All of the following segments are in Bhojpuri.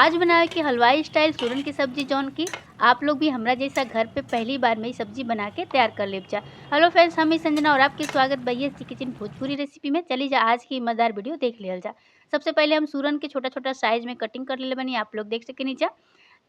आज बनावे के हलवाई स्टाइल सूरन की सब्जी जौन की आप लोग भी हमरा जैसा घर पे पहली बार में ही सब्जी बना के तैयार कर लेब जा। हेलो फ्रेंड्स, हम ही संजना और आपके स्वागत भैया जी किचन भोजपुरी रेसिपी में। चली जा आज की मजेदार वीडियो देख लियल जा। सबसे पहले हम सूरन के छोटा छोटा साइज में कटिंग कर ले बनी, आप लोग देख सके नीचा।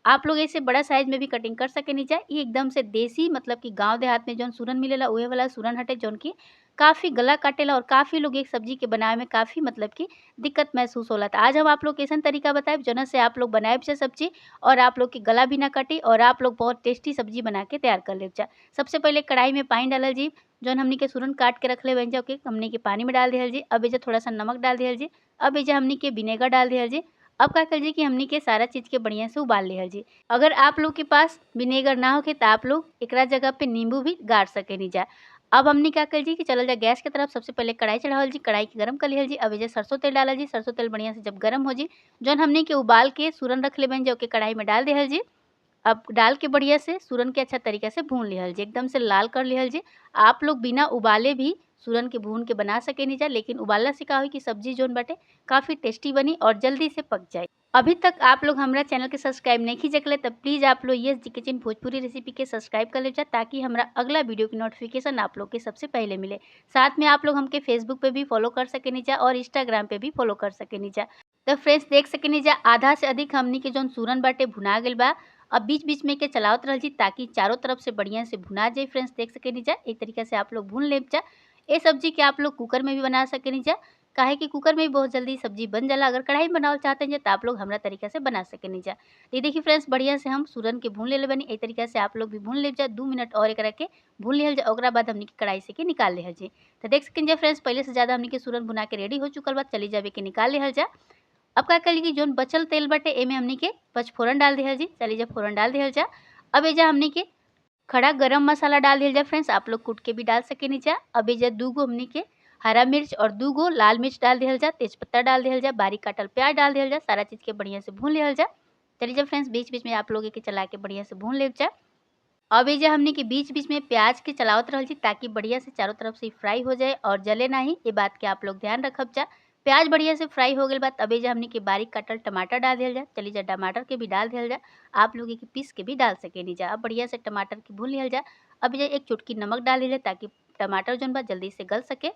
आप लोग ऐसे बड़ा साइज में भी कटिंग कर सके नीचा। ये एकदम से देसी मतलब कि गांव देहात में जौन सूरन मिलेला उहे वाला सूरन हटे, जौन की काफी गला काटेला और काफी लोग एक सब्जी के बनावे में काफी मतलब कि दिक्कत महसूस होला। तो आज हम आप लोग कैसन तरीका बताएब जना से आप लोग बनाएब जा सब्जी और आप लोग के गला भी ना कटी और आप लोग बहुत टेस्टी सब्जी बना के तैयार कर लेब जा। सबसे पहले कढ़ाई में पानी डालल जी, जौन हमनी के सूरन काट के रख ले बन जा ओके हमनी के पानी में डाल दिहल जी। अब एजा थोड़ा सा नमक डाल दिहल जी। अब एजा हमनी के विनेगर डाल दिहल जी। अब का कर जी कि हमनी के सारा चीज के बढ़िया से उबाल लिहल जी। अगर आप लोग के पास विनेगर ना होके तो आप लोग एकरा जगह पे नींबू भी गाड़ सके नी जा। अब हमनी क्या कर जी कि चलल जा गैस के तरफ। सबसे पहले कढ़ाई चढ़ावल जी, कढ़ाई के गरम कर लिहल जी। अब एजा सरसों तेल डालल जी। सरसों तेल बढ़िया से जब गरम हो जी, जौन हमनी के उबाल के सूरन रख ले बन जा ओके कढ़ाई में डाल दिहल जी। अब डाल के बढ़िया से सूरन के अच्छा तरीके से भून लिहल जी, एकदम से लाल कर लिहल जी। आप लोग बिना उबाले भी सूरन के भून के बना सके नी जा, लेकिन उबालला से का होई कि सब्जी जोन बाटे काफी टेस्टी बनी और जल्दी से पक जाए। अभी तक आप लोग हमारा चैनल के सब्सक्राइब नहीं कीजकले तब प्लीज आप लोग ये किचन भोजपुरी रेसिपी के सब्सक्राइब कर ले जा, ताकि हमारा अगला वीडियो की नोटिफिकेशन आप लोग के सबसे पहले मिले। साथ में आप लोग हमके फेसबुक पे भी फॉलो कर सके नी जा और इंस्टाग्राम पे भी फॉलो कर सके नी जा। तो फ्रेंड्स देख सके नी जा आधा से अधिक हमनी के जोन सूरन बाटे भुना गेल बा। अब बीच बीच में के चलावत रह जी ताकि चारों तरफ से बढ़िया से भुना जाए। फ्रेंड्स देख सके नी जा एक तरीके से आप लोग भून ले जा। ये सब्जी के आप लोग कुकर में भी बना सके नी जा, काहे कि कुकर में भी बहुत जल्दी सब्जी बन जाला। अगर कढ़ाई में बनावल चाहते हैं तो आप लोग हमरा तरीका से बना सके नी जा। ये देखिए फ्रेंड्स बढ़िया से हम सूरन के भून ले बनी। एक तरीका से आप लोग भी भून ले जा। 2 मिनट और एकरा के भून लिहल जा। ओकरा बाद हमनी के कढ़ाई से के निकाल लिहल जी। तो देख सकें जा फ्रेंड्स पहले से ज्यादा हमनी के सूरन भुना के रेडी हो चुकल बा। चली जावे के निकाल लिहल जा। अब का करी कि जोन बचल तेल बटे एमे हमनी के पचफोरन डाल दिहल जी। चली जा फोरन डाल दिहल जा। अब एजा हमनी के खड़ा गरम मसाला डाल दिहल जा। फ्रेंड्स आप लोग कूट के भी डाल सके नी जा। अब एजा 2 गो हमनी के हरा मिर्च और 2 गो लाल मिर्च डाल दिहल जा। तेजपत्ता डाल दिहल जा। बारीक काटल प्याज डाल दिहल जा। सारा चीज के बढ़िया से भून लिहल जा। चली जा फ्रेंड्स बीच बीच में आप लोग के चला के बढ़िया से भून लेब जा। अब एजा हमनी के बीच बीच में प्याज के चलावत रहल जी ताकि बढ़िया से चारों तरफ से फ्राई हो जाए और जले नहीं, ये बात के आप लोग ध्यान रखब जा। प्याज बढ़िया से फ्राई हो गए बाद अब एजा हमनी के बारीक काटल टमाटर डाल दिया जा। चली जा टमाटर के भी डाल दिया जा। आप लोग के पीस के भी डाल सके नी जा। अब बढ़िया से टमाटर के भून लिया जा। अब एजा एक चुटकी नमक डाल दिया ताकि टमाटर जोन बा जल्दी से गल सके।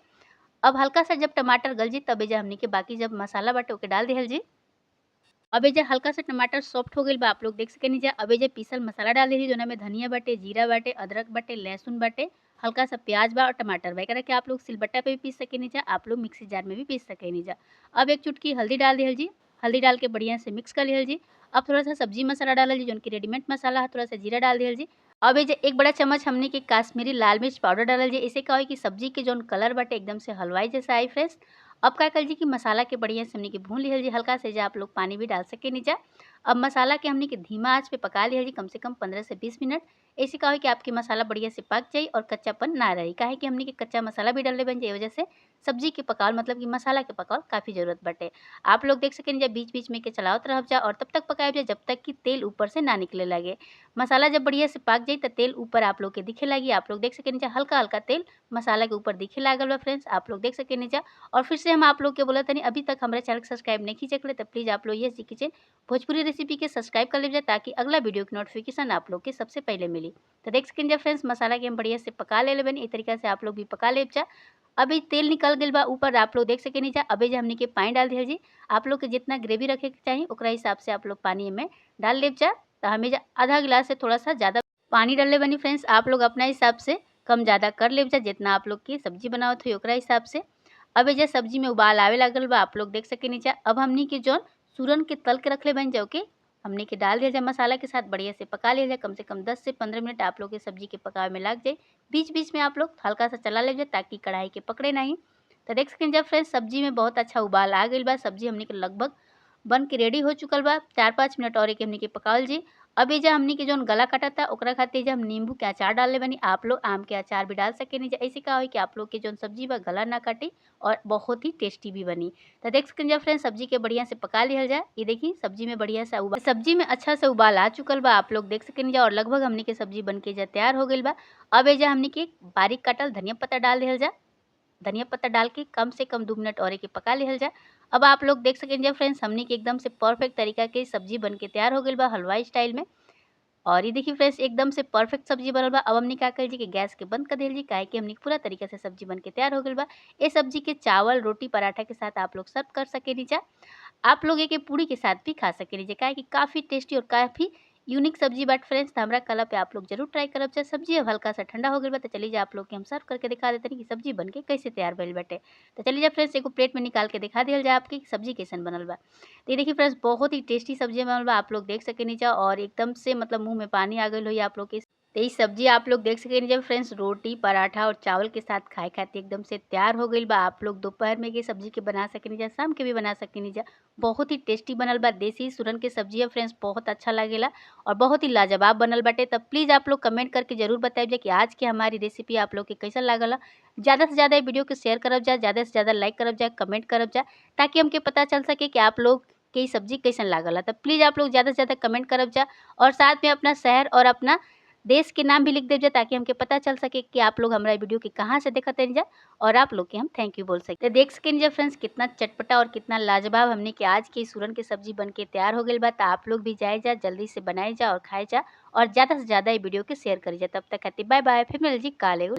अब हल्का सा जब टमाटर गल जी तब एजा हमनी के बाकी जब मसाला बाटे ओके डाल दिहल जी। अब एजा हल्का सा टमाटर सॉफ्ट हो गइल बा, आप लोग देख सके नी जा। अब एजा पीसल मसाला डाल दीजिए जोना में धनिया बाटे, जीरा बाटे, अदरक बाटे, लहसुन बाटे, हल्का सा प्याज बा और टमाटर बा। एकरा के आप लोग सिलबट्टा पे भी पीस सके नी जा, आप लोग मिक्सी जार में भी पीस सके नी जा। अब एक चुटकी हल्दी डाल दिहल जी। हल्दी डाल के बढ़िया से मिक्स कर लिहल जी। अब थोड़ा सा सब्जी मसाला डालल जी जोन की रेडीमेड मसाला है, थोड़ा सा जीरा डाल दिहल जी। अब एजा एक बड़ा चम्मच हमने के काश्मीरी लाल मिर्च पाउडर डालल जी। इसे का होई कि सब्जी के जोन कलर बाटे एकदम से हलवाई जैसा आई फ्रेश। अब का कर जी कि मसाला के बढ़िया से हमनी के भून लिहल जी। हल्का से जा आप लोग पानी भी डाल सके नी जा। अब मसाला के हमनी के धीमा आंच पे पका लिहल जी कम से कम 15 से 20 मिनट। ऐसे का होई कि आपके मसाला बढ़िया से पक जाई और कच्चापन ना रही, काहे कि हमनी के कच्चा मसाला भी डालले बन जाए, वजह से सब्जी के पकावल मतलब कि मसाला के पकावल काफी जरूरत बाटे। आप लोग देख सकेनी जा बीच बीच में के चलावत रहब जा और तब तक पकाएब जा जब तक कि तेल ऊपर से ना निकले लगे। मसाला जब बढ़िया से पक जाई त तेल ऊपर आप लोग के दिखे लगी। आप लोग देख सकेनी जा हल्का हल्का तेल मसाला के ऊपर दिखे लागल बा। फ्रेंड्स आप लोग देख सकेनी जा। और फिर से हम आप लोग के बोला तनी अभी तक हमारे चैनल को सब्सक्राइब नहीं कीजिए तो प्लीज आप लोग ये किचन भोजपुरी रेसिपी के सब्सक्राइब कर लीजिए ताकि अगला वीडियो की नोटिफिकेशन आप लोग के सबसे पहले मिली। तो देख सकें फ्रेंड्स मसाला के हम बढ़िया से पका ले बनी, इस तरीके से आप लोग भी पका ले जा। अभी तेल निकल गई बा ऊपर, आप लोग देख सके नीचा। अभी जो हमने के पानी डाल दिया जी। आप लोग के जितना ग्रेवी रखे के चाहिए ओकरा हिसाब से आप लोग पानी में डाल ले जा। तो हमें आधा गिलास से थोड़ा सा ज़्यादा पानी डाल ले बनी। फ्रेंड्स आप लोग अपना हिसाब से कम ज़्यादा कर ले जा, जितना आप लोग की सब्जी बनावत हुई ओकरा हिसाब से। अब जे सब्जी में उबाल आवे लागल बा, आप लोग देख सके नीचा। अब हमनी के जौन सूरन के तल के रखले बन जाओ के हमने के डाल दिया जाए मसाला के साथ, बढ़िया से पका लिया जाए। कम से कम 10 से 15 मिनट आप लोग के सब्जी के पकावे में लग जाए। बीच बीच में आप लोग हल्का सा चला ले जाए ताकि कढ़ाई के पकड़े नहीं। तो देख सकें जब फ्रेंड्स सब्जी में बहुत अच्छा उबाल आ गई बा, सब्जी हमने के लगभग बन के रेडी हो चुकल बा। 4-5 मिनट और एक हमने के पकावल जी। अब ये हमने के जौन गला कटा था ओकरा खातिर जे हम नींबू के अचार डालले बनी, आप लोग आम के अचार भी डाल सकेनी। ऐसे का होई कि आप लोग के जौन सब्जी बा गला ना काटे और बहुत ही टेस्टी भी बनी। तो देख सकें जब फ्रेंड्स सब्जी के बढ़िया से पका लिया जाए। ये देखिए सब्जी में बढ़िया सा उबाल, सब्जी में अच्छा से उबाल आ चुकल बा, आप लोग देख सकेनी जा। और लगभग हमने के सब्जी बन के तैयार हो गई बा। अब ये हमने के बारीक काटल धनिया पत्ता डाल दिया जा। धनिया पत्ता डाल के कम से कम 2 मिनट और एक पका लिहल जा। अब आप लोग देख सकेंगे फ्रेंड्स हमनी के एकदम से परफेक्ट तरीका के सब्जी बन के तैयार हो गइल बा हलवाई स्टाइल में। और ये देखिए फ्रेंड्स एकदम से परफेक्ट सब्जी बनल बा। अब हमनी का कइल जी कि गैस के बंद कर देल जी, काहे कि हमनी के पूरा तरीका से सब्जी बन के तैयार हो गइल बा। ए सब्जी के चावल, रोटी, पराठा के साथ आप लोग सर्व कर सकेनी जा। आप लोग एके पूड़ी के साथ भी खा सकेनी जा, काहे कि काफ़ी टेस्टी और काफ़ी यूनिक सब्जी बाटे फ्रेंड्स। त हमरा कहला पे आप लोग ज़रूर ट्राई करब जा। सब्जी अब हल्का सा ठंडा हो गइल बा, त चली जा आप लोग के हम सर्व करके दिखा देतनी कि सब्जी बन के कैसे तैयार भइल बाटे। तो चलिए जा फ्रेंड्स एगो प्लेट में निकाल के दिखा दिहल जाए आपके कि सब्जी कैसन बनल बा। तो ये देखिए फ्रेंड्स बहुत ही टेस्टी सब्जी बनल बा, आप लोग देख सकेनी जा और एकदम से मतलब मुँह में पानी आ गइल होई आप लोग के। तो ये सब्जी आप लोग देख सकेनी जा फ्रेंड्स रोटी, पराठा और चावल के साथ खाए खातिर एकदम से तैयार हो गइल बा। आप लोग दोपहर में ये सब्जी के बना सकेनी जा, शाम के भी बना सकेनी जा। बहुत ही टेस्टी बनल बा। देसी सुरन के सब्जी है फ्रेंड्स, बहुत अच्छा लागेला और बहुत ही लाजवाब बनल बाटे। तब प्लीज़ आप लोग कमेंट करके ज़रूर बताइब जा कि आज के हमारी रेसिपी आप लोग के कैसन लागल ह। ज़्यादा से ज़्यादा ये वीडियो को शेयर करब जा, ज़्यादा से ज़्यादा लाइक करब जा, कमेंट करब जा, ताकि हमके पता चल सके कि आप लोग के ई सब्जी कैसन लागल ह। तब प्लीज़ आप लोग ज़्यादा से ज़्यादा कमेंट करब जा और साथ में अपना शहर और अपना देश के नाम भी लिख देव जा, ताकि हमके पता चल सके कि आप लोग हमारा वीडियो के कहाँ से देखतानी जा और आप लोग के हम थैंक यू बोल सके। तो देख सकेनी जा फ्रेंड्स कितना चटपटा और कितना लाजवाब हमने के आज की सूरन की सब्जी बन के तैयार हो गइल बा। तो आप लोग भी जाए जा, जल्दी से बनाए जा और खाए जा और ज़्यादा से ज़्यादा ये वीडियो के शेयर करी जा। तब तक खातिर बाय बाय, फिर मिल जी काल एगो